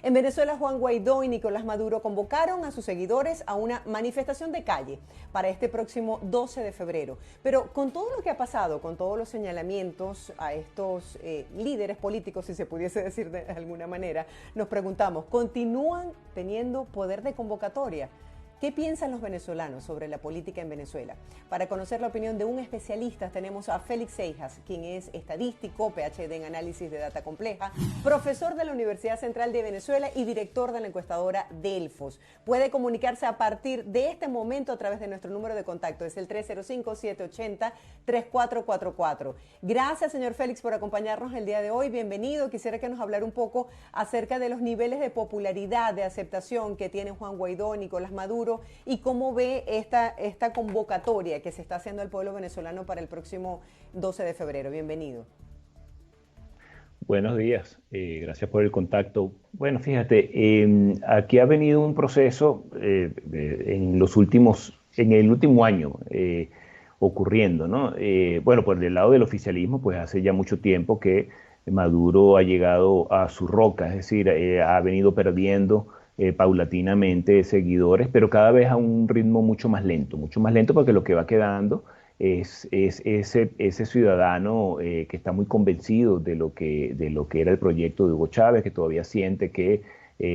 En Venezuela, Juan Guaidó y Nicolás Maduro convocaron a sus seguidores a una manifestación de calle para este próximo 12 de febrero. Pero con todo lo que ha pasado, con todos los señalamientos a estos líderes políticos, si se pudiese decir de alguna manera, nos preguntamos, ¿continúan teniendo poder de convocatoria? ¿Qué piensan los venezolanos sobre la política en Venezuela? Para conocer la opinión de un especialista tenemos a Félix Seijas, quien es estadístico, PhD en análisis de data compleja, profesor de la Universidad Central de Venezuela y director de la encuestadora Delfos. Puede comunicarse a partir de este momento a través de nuestro número de contacto, es el 305-780-3444. Gracias, señor Félix, por acompañarnos el día de hoy. Bienvenido. Quisiera que nos hablara un poco acerca de los niveles de popularidad, de aceptación que tienen Juan Guaidó, Nicolás Maduro, y cómo ve esta convocatoria que se está haciendo al pueblo venezolano para el próximo 12 de febrero. Bienvenido. Buenos días, gracias por el contacto. Bueno, fíjate, aquí ha venido un proceso en el último año ocurriendo, ¿no? Bueno, por el lado del oficialismo, pues hace ya mucho tiempo que Maduro ha llegado a su roca, es decir, ha venido perdiendo paulatinamente seguidores, pero cada vez a un ritmo mucho más lento porque lo que va quedando es ese ciudadano que está muy convencido de lo que era el proyecto de Hugo Chávez, que todavía siente que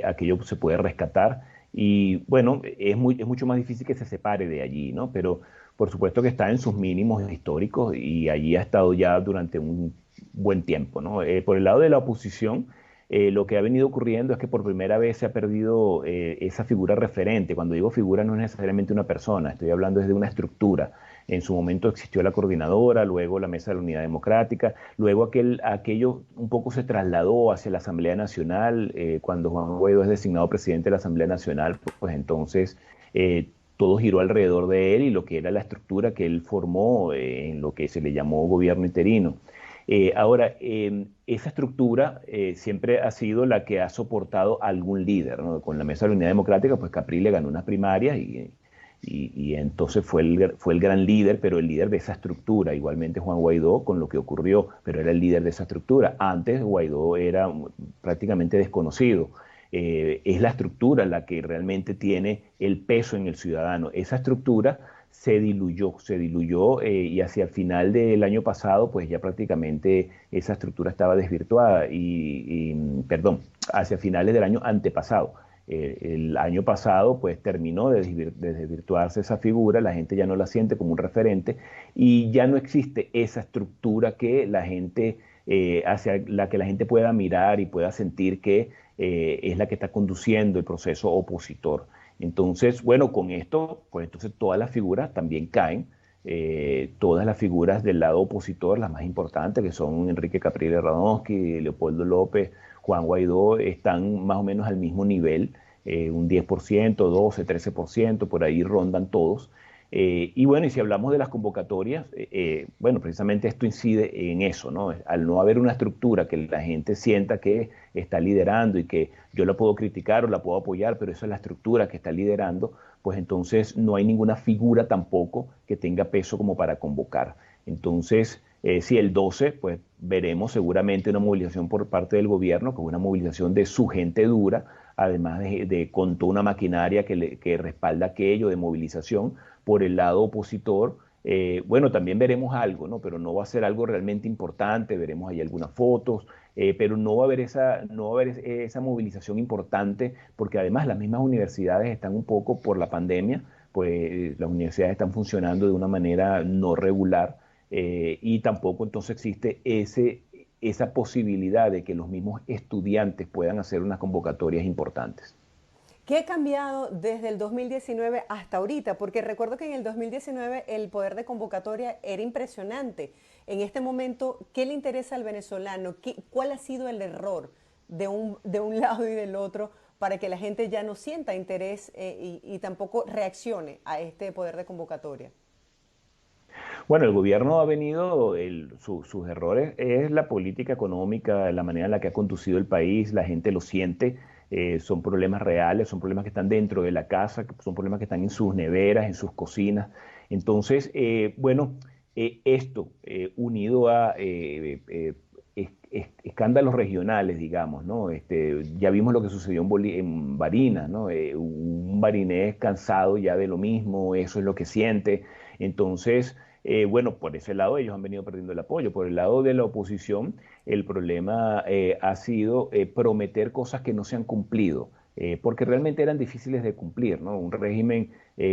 aquello se puede rescatar. Y bueno, es mucho más difícil que se separe de allí, ¿no? Pero por supuesto que está en sus mínimos históricos y allí ha estado ya durante un buen tiempo, ¿no? Por el lado de la oposición, lo que ha venido ocurriendo es que por primera vez se ha perdido esa figura referente. Cuando digo figura no es necesariamente una persona, estoy hablando desde una estructura. En su momento existió la coordinadora, luego la Mesa de la Unidad Democrática, luego aquello un poco se trasladó hacia la Asamblea Nacional. Cuando Juan Guaidó es designado presidente de la Asamblea Nacional, pues entonces todo giró alrededor de él y lo que era la estructura que él formó en lo que se le llamó gobierno interino. Ahora, esa estructura siempre ha sido la que ha soportado a algún líder, ¿no? Con la Mesa de la Unidad Democrática, pues Capriles ganó unas primarias y entonces fue el gran líder, pero el líder de esa estructura. Igualmente Juan Guaidó con lo que ocurrió, pero era el líder de esa estructura. Antes Guaidó era prácticamente desconocido. Es la estructura la que realmente tiene el peso en el ciudadano. Esa estructura se diluyó y hacia el final del año pasado, pues ya prácticamente esa estructura estaba desvirtuada perdón, hacia finales del año antepasado. El año pasado, pues terminó de desvirtuarse esa figura, la gente ya no la siente como un referente y ya no existe esa estructura que la gente, hacia la que la gente pueda mirar y pueda sentir que es la que está conduciendo el proceso opositor. Entonces, bueno, con esto, pues entonces todas las figuras también caen, todas las figuras del lado opositor, las más importantes, que son Enrique Capriles Radonsky, Leopoldo López, Juan Guaidó, están más o menos al mismo nivel, un 10%, 12, 13%, por ahí rondan todos. Y bueno, y si hablamos de las convocatorias, bueno, precisamente esto incide en eso, ¿no? Al no haber una estructura que la gente sienta que está liderando y que yo la puedo criticar o la puedo apoyar, pero esa es la estructura que está liderando, pues entonces no hay ninguna figura tampoco que tenga peso como para convocar. Entonces, si el 12, pues veremos seguramente una movilización por parte del gobierno, que es una movilización de su gente dura, además con toda una maquinaria que respalda aquello de movilización por el lado opositor. Bueno, también veremos algo, ¿no? Pero no va a ser algo realmente importante, veremos ahí algunas fotos, pero no va a haber esa movilización importante, porque además las mismas universidades están un poco por la pandemia, pues las universidades están funcionando de una manera no regular, y tampoco entonces existe esa posibilidad de que los mismos estudiantes puedan hacer unas convocatorias importantes. ¿Qué ha cambiado desde el 2019 hasta ahorita? Porque recuerdo que en el 2019 el poder de convocatoria era impresionante. En este momento, ¿qué le interesa al venezolano? ¿Cuál ha sido el error de un lado y del otro para que la gente ya no sienta interés y tampoco reaccione a este poder de convocatoria? Bueno, el gobierno ha venido, sus errores es la política económica, la manera en la que ha conducido el país, la gente lo siente, son problemas reales, son problemas que están dentro de la casa, son problemas que están en sus neveras, en sus cocinas. Entonces, bueno, esto unido a escándalos regionales, digamos, ¿no? Ya vimos lo que sucedió en Barinas, ¿no? Un barinés cansado ya de lo mismo, eso es lo que siente. Entonces, bueno, por ese lado ellos han venido perdiendo el apoyo. Por el lado de la oposición, el problema ha sido prometer cosas que no se han cumplido, porque realmente eran difíciles de cumplir, ¿no? Un régimen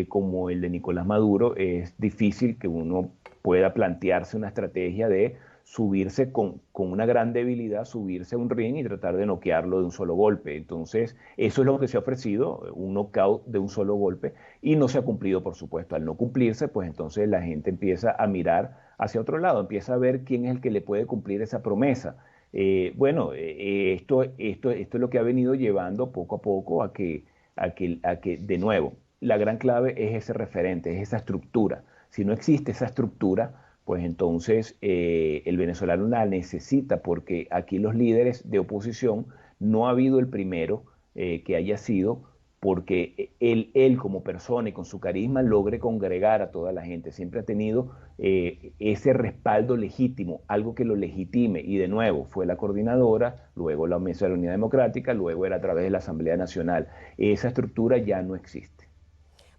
como el de Nicolás Maduro es difícil que uno pueda plantearse una estrategia de subirse con una gran debilidad, subirse a un ring y tratar de noquearlo de un solo golpe. Entonces, eso es lo que se ha ofrecido, un knockout de un solo golpe, y no se ha cumplido, por supuesto. Al no cumplirse, pues entonces la gente empieza a mirar hacia otro lado, empieza a ver quién es el que le puede cumplir esa promesa. Esto es lo que ha venido llevando poco a poco a que, de nuevo, la gran clave es ese referente, es esa estructura. Si no existe esa estructura, pues entonces el venezolano la necesita, porque aquí los líderes de oposición no ha habido el primero que haya sido porque él como persona y con su carisma logre congregar a toda la gente. Siempre ha tenido ese respaldo legítimo, algo que lo legitime. Y de nuevo, fue la coordinadora, luego la Mesa de la Unidad Democrática, luego era a través de la Asamblea Nacional. Esa estructura ya no existe.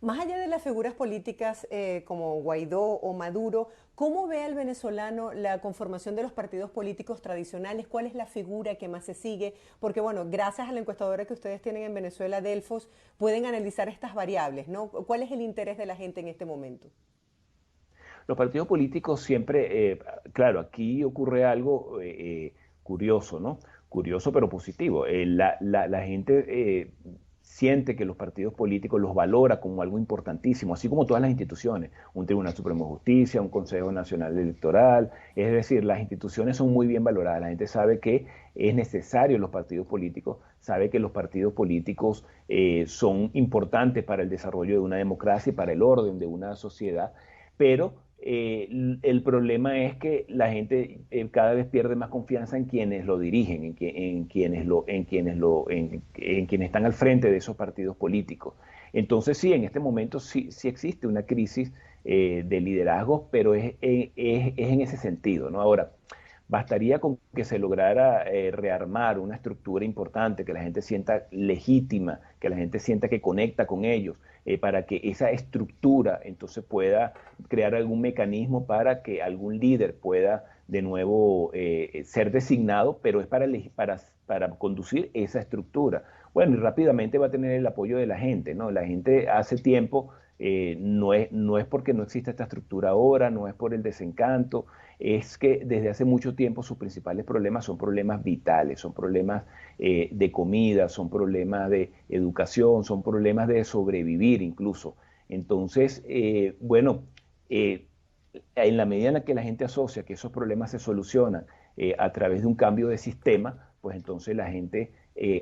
Más allá de las figuras políticas como Guaidó o Maduro, ¿cómo ve el venezolano la conformación de los partidos políticos tradicionales? ¿Cuál es la figura que más se sigue? Porque bueno, gracias a la encuestadora que ustedes tienen en Venezuela, Delfos, pueden analizar estas variables, ¿no? ¿Cuál es el interés de la gente en este momento? Los partidos políticos siempre, claro, aquí ocurre algo curioso, ¿no? Curioso pero positivo. La gente siente que los partidos políticos los valora como algo importantísimo, así como todas las instituciones, un Tribunal Supremo de Justicia, un Consejo Nacional Electoral, es decir, las instituciones son muy bien valoradas, la gente sabe que es necesario los partidos políticos, sabe que los partidos políticos son importantes para el desarrollo de una democracia y para el orden de una sociedad, pero el problema es que la gente cada vez pierde más confianza en quienes lo dirigen, en quienes están al frente de esos partidos políticos. Entonces sí, en este momento sí existe una crisis de liderazgo, pero es en ese sentido, ¿no? Ahora, bastaría con que se lograra rearmar una estructura importante, que la gente sienta legítima, que la gente sienta que conecta con ellos, para que esa estructura entonces pueda crear algún mecanismo para que algún líder pueda de nuevo ser designado, pero es para conducir esa estructura. Bueno, y rápidamente va a tener el apoyo de la gente, ¿no? La gente hace tiempo, no es porque no exista esta estructura ahora, no es por el desencanto, es que desde hace mucho tiempo sus principales problemas son problemas vitales, son problemas de comida, son problemas de educación, son problemas de sobrevivir incluso. Entonces, bueno, eh, en la medida en la que la gente asocia que esos problemas se solucionan a través de un cambio de sistema, pues entonces la gente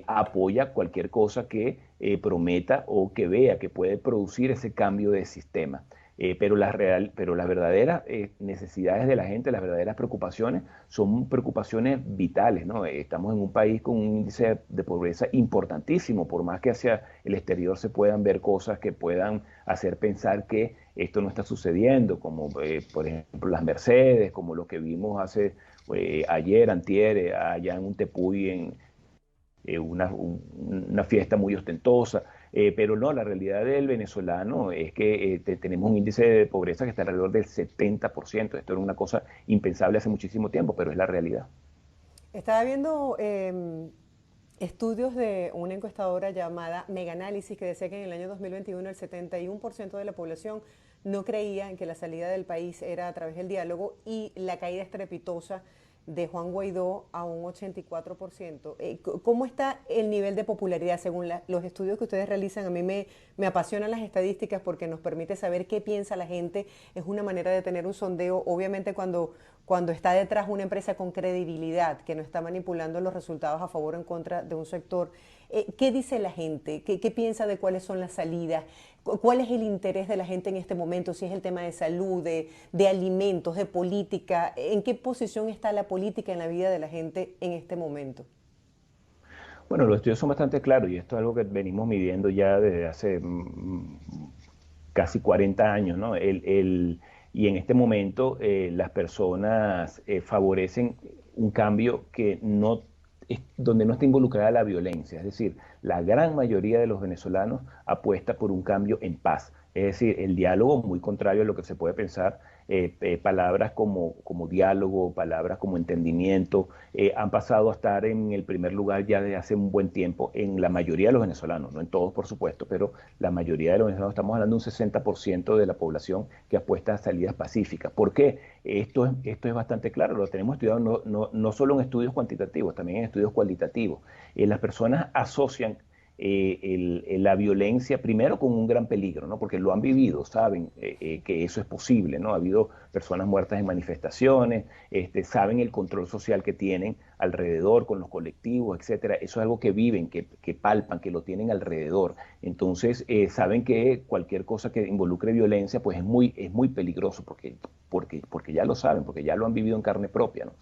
apoya cualquier cosa que prometa o que vea que puede producir ese cambio de sistema. Pero las verdaderas necesidades de la gente, las verdaderas preocupaciones, son preocupaciones vitales, ¿no? Estamos en un país con un índice de pobreza importantísimo, por más que hacia el exterior se puedan ver cosas que puedan hacer pensar que esto no está sucediendo, como por ejemplo las Mercedes, como lo que vimos ayer, antier, allá en un Tepuy, una fiesta muy ostentosa, pero no, la realidad del venezolano es que tenemos un índice de pobreza que está alrededor del 70%. Esto era una cosa impensable hace muchísimo tiempo, pero es la realidad. Estaba viendo estudios de una encuestadora llamada Megaanálisis que decía que en el año 2021 el 71% de la población no creía en que la salida del país era a través del diálogo y la caída estrepitosa de Juan Guaidó a un 84%. ¿Cómo está el nivel de popularidad según los estudios que ustedes realizan? A mí me apasionan las estadísticas porque nos permite saber qué piensa la gente. Es una manera de tener un sondeo, obviamente cuando está detrás una empresa con credibilidad, que no está manipulando los resultados a favor o en contra de un sector. ¿Qué dice la gente? ¿Qué piensa de cuáles son las salidas? ¿Cuál es el interés de la gente en este momento? Si es el tema de salud, de alimentos, de política. ¿En qué posición está la política en la vida de la gente en este momento? Bueno, los estudios son bastante claros y esto es algo que venimos midiendo ya desde hace casi 40 años, ¿no? Y en este momento las personas favorecen un cambio que no donde no está involucrada la violencia. Es decir, la gran mayoría de los venezolanos apuesta por un cambio en paz. Es decir, el diálogo, muy contrario a lo que se puede pensar, palabras como diálogo, palabras como entendimiento, han pasado a estar en el primer lugar ya desde hace un buen tiempo en la mayoría de los venezolanos, no en todos por supuesto, pero la mayoría de los venezolanos, estamos hablando de un 60% de la población que apuesta a salidas pacíficas. ¿Por qué? Esto es bastante claro, lo tenemos estudiado no solo en estudios cuantitativos, también en estudios cualitativos. Las personas asocian la violencia primero con un gran peligro, ¿no? Porque lo han vivido, saben que eso es posible, ¿no? Ha habido personas muertas en manifestaciones, saben el control social que tienen alrededor con los colectivos, etcétera. Eso es algo que viven, que palpan, que lo tienen alrededor. Entonces, saben que cualquier cosa que involucre violencia, pues es muy peligroso porque ya lo saben, porque ya lo han vivido en carne propia, ¿no?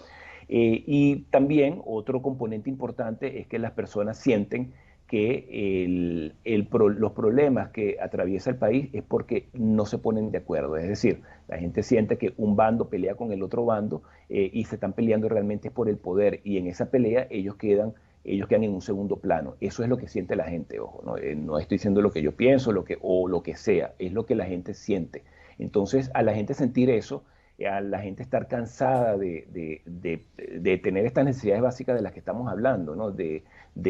Y también otro componente importante es que las personas sienten que los problemas que atraviesa el país es porque no se ponen de acuerdo. Es decir, la gente siente que un bando pelea con el otro bando y se están peleando realmente por el poder y en esa pelea ellos quedan en un segundo plano. Eso es lo que siente la gente, ojo, ¿no? No estoy diciendo lo que yo pienso o lo que sea, es lo que la gente siente. Entonces, a la gente sentir eso, a la gente estar cansada de tener estas necesidades básicas de las que estamos hablando, ¿no? De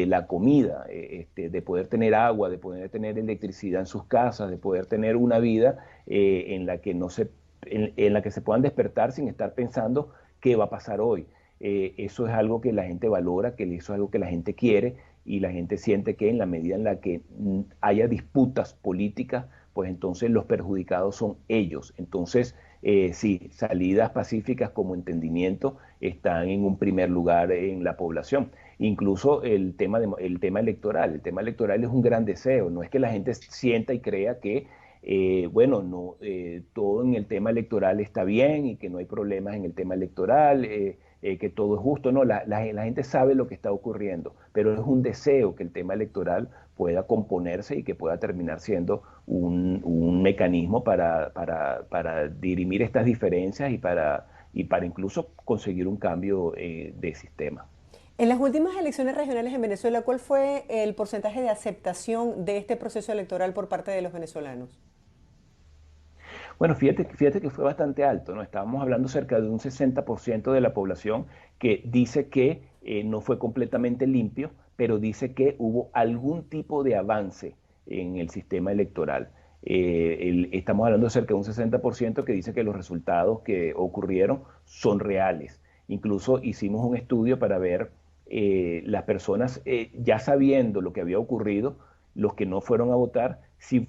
la comida, de poder tener agua, de poder tener electricidad en sus casas, de poder tener una vida en la que en la que se puedan despertar sin estar pensando qué va a pasar hoy. Eso es algo que la gente valora, que eso es algo que la gente quiere y la gente siente que en la medida en la que haya disputas políticas, pues entonces los perjudicados son ellos. Entonces, sí, salidas pacíficas como entendimiento están en un primer lugar en la población. Incluso el tema electoral. El tema electoral es un gran deseo. No es que la gente sienta y crea que, bueno, no, todo en el tema electoral está bien y que no hay problemas en el tema electoral, que todo es justo. No, la gente sabe lo que está ocurriendo, pero es un deseo que el tema electoral pueda componerse y que pueda terminar siendo un mecanismo para dirimir estas diferencias y para incluso conseguir un cambio de sistema. En las últimas elecciones regionales en Venezuela, ¿cuál fue el porcentaje de aceptación de este proceso electoral por parte de los venezolanos? Bueno, fíjate que fue bastante alto, ¿no? Estábamos hablando cerca de un 60% de la población que dice que no fue completamente limpio, pero dice que hubo algún tipo de avance en el sistema electoral. Estamos hablando de cerca de un 60% que dice que los resultados que ocurrieron son reales. Incluso hicimos un estudio para ver las personas, ya sabiendo lo que había ocurrido, los que no fueron a votar, si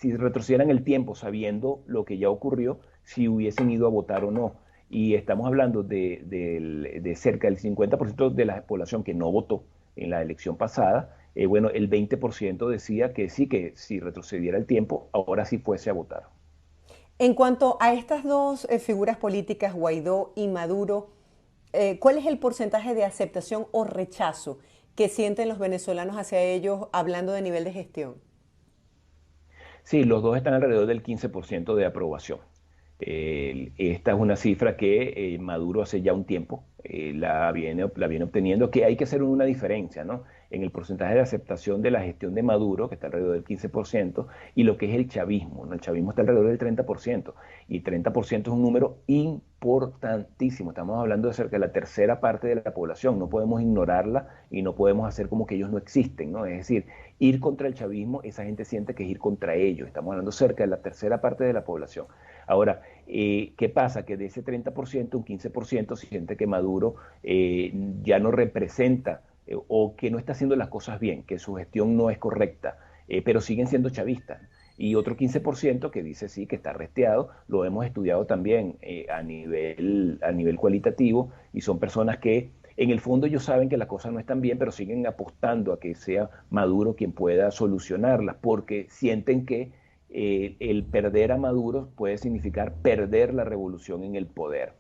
retrocedieran el tiempo sabiendo lo que ya ocurrió, si hubiesen ido a votar o no. Y estamos hablando de cerca del 50% de la población que no votó en la elección pasada. Bueno, el 20% decía que sí, que si retrocediera el tiempo, ahora sí fuese a votar. En cuanto a estas dos figuras políticas, Guaidó y Maduro, ¿cuál es el porcentaje de aceptación o rechazo que sienten los venezolanos hacia ellos hablando de nivel de gestión? Sí, los dos están alrededor del 15% de aprobación. Esta es una cifra que Maduro hace ya un tiempo la viene obteniendo, que hay que hacer una diferencia, ¿no? En el porcentaje de aceptación de la gestión de Maduro, que está alrededor del 15%, y lo que es el chavismo, ¿no? El chavismo está alrededor del 30%, y 30% es un número importantísimo. Estamos hablando de cerca de la tercera parte de la población, no podemos ignorarla y no podemos hacer como que ellos no existen, ¿no? Es decir, ir contra el chavismo, esa gente siente que es ir contra ellos. Estamos hablando cerca de la tercera parte de la población. Ahora, ¿qué pasa? Que de ese 30%, un 15% siente que Maduro ya no representa o que no está haciendo las cosas bien, que su gestión no es correcta, pero siguen siendo chavistas. Y otro 15% que dice sí, que está resteado, lo hemos estudiado también a nivel cualitativo, y son personas que en el fondo ellos saben que las cosas no están bien, pero siguen apostando a que sea Maduro quien pueda solucionarlas, porque sienten que el perder a Maduro puede significar perder la revolución en el poder.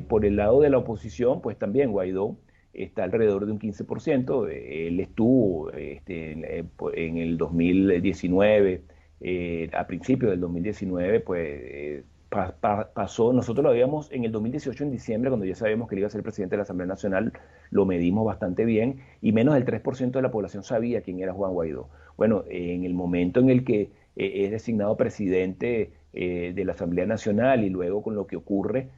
Por el lado de la oposición, pues también Guaidó está alrededor de un 15%. Él estuvo en el 2019, a principios del 2019, pues pasó, nosotros lo habíamos en el 2018, en diciembre, cuando ya sabíamos que él iba a ser presidente de la Asamblea Nacional, lo medimos bastante bien y menos del 3% de la población sabía quién era Juan Guaidó. Bueno, en el momento en el que es designado presidente de la Asamblea Nacional y luego con lo que ocurre,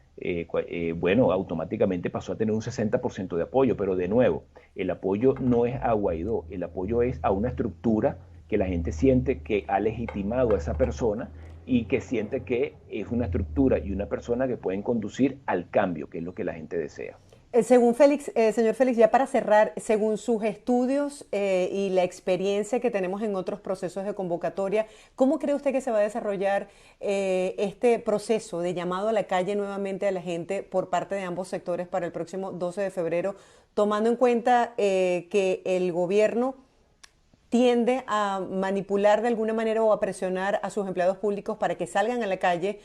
bueno, automáticamente pasó a tener un 60% de apoyo, pero de nuevo, el apoyo no es a Guaidó, el apoyo es a una estructura que la gente siente que ha legitimado a esa persona y que siente que es una estructura y una persona que pueden conducir al cambio, que es lo que la gente desea. Según Félix, señor Félix, ya para cerrar, según sus estudios y la experiencia que tenemos en otros procesos de convocatoria, ¿cómo cree usted que se va a desarrollar este proceso de llamado a la calle nuevamente a la gente por parte de ambos sectores para el próximo 12 de febrero, tomando en cuenta que el gobierno tiende a manipular de alguna manera o a presionar a sus empleados públicos para que salgan a la calle,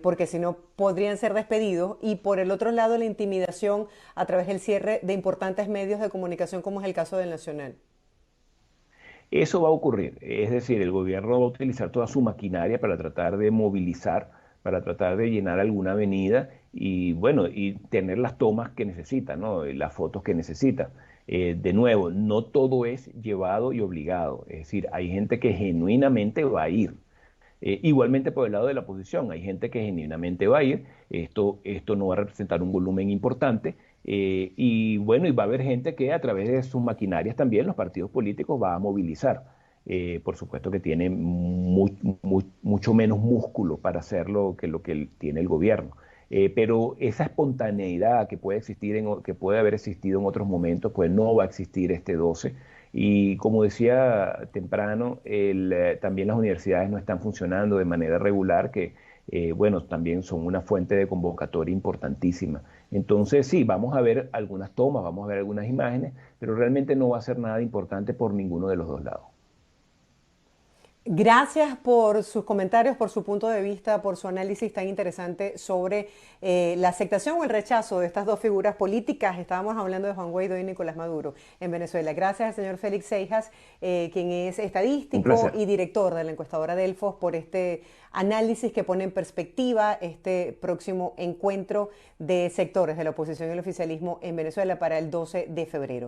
porque si no podrían ser despedidos, y por el otro lado la intimidación a través del cierre de importantes medios de comunicación como es el caso del Nacional? Eso va a ocurrir, es decir, el gobierno va a utilizar toda su maquinaria para tratar de movilizar, para tratar de llenar alguna avenida y bueno, y tener las tomas que necesita, ¿no? Las fotos que necesita. De nuevo, no todo es llevado y obligado, es decir, hay gente que genuinamente va a ir. Igualmente por el lado de la oposición, hay gente que genuinamente va a ir, esto no va a representar un volumen importante, y bueno, y va a haber gente que a través de sus maquinarias también los partidos políticos va a movilizar. Por supuesto que tiene mucho menos músculo para hacerlo que lo que tiene el gobierno. Pero esa espontaneidad que puede existir, que puede haber existido en otros momentos, pues no va a existir este 12. Y como decía temprano, también las universidades no están funcionando de manera regular, que bueno, también son una fuente de convocatoria importantísima. Entonces sí, vamos a ver algunas tomas, vamos a ver algunas imágenes, pero realmente no va a ser nada importante por ninguno de los dos lados. Gracias por sus comentarios, por su punto de vista, por su análisis tan interesante sobre la aceptación o el rechazo de estas dos figuras políticas. Estábamos hablando de Juan Guaidó y Nicolás Maduro en Venezuela. Gracias al señor Félix Seijas, quien es Un estadístico placer. y director de la encuestadora Delfos, por este análisis que pone en perspectiva este próximo encuentro de sectores de la oposición y el oficialismo en Venezuela para el 12 de febrero.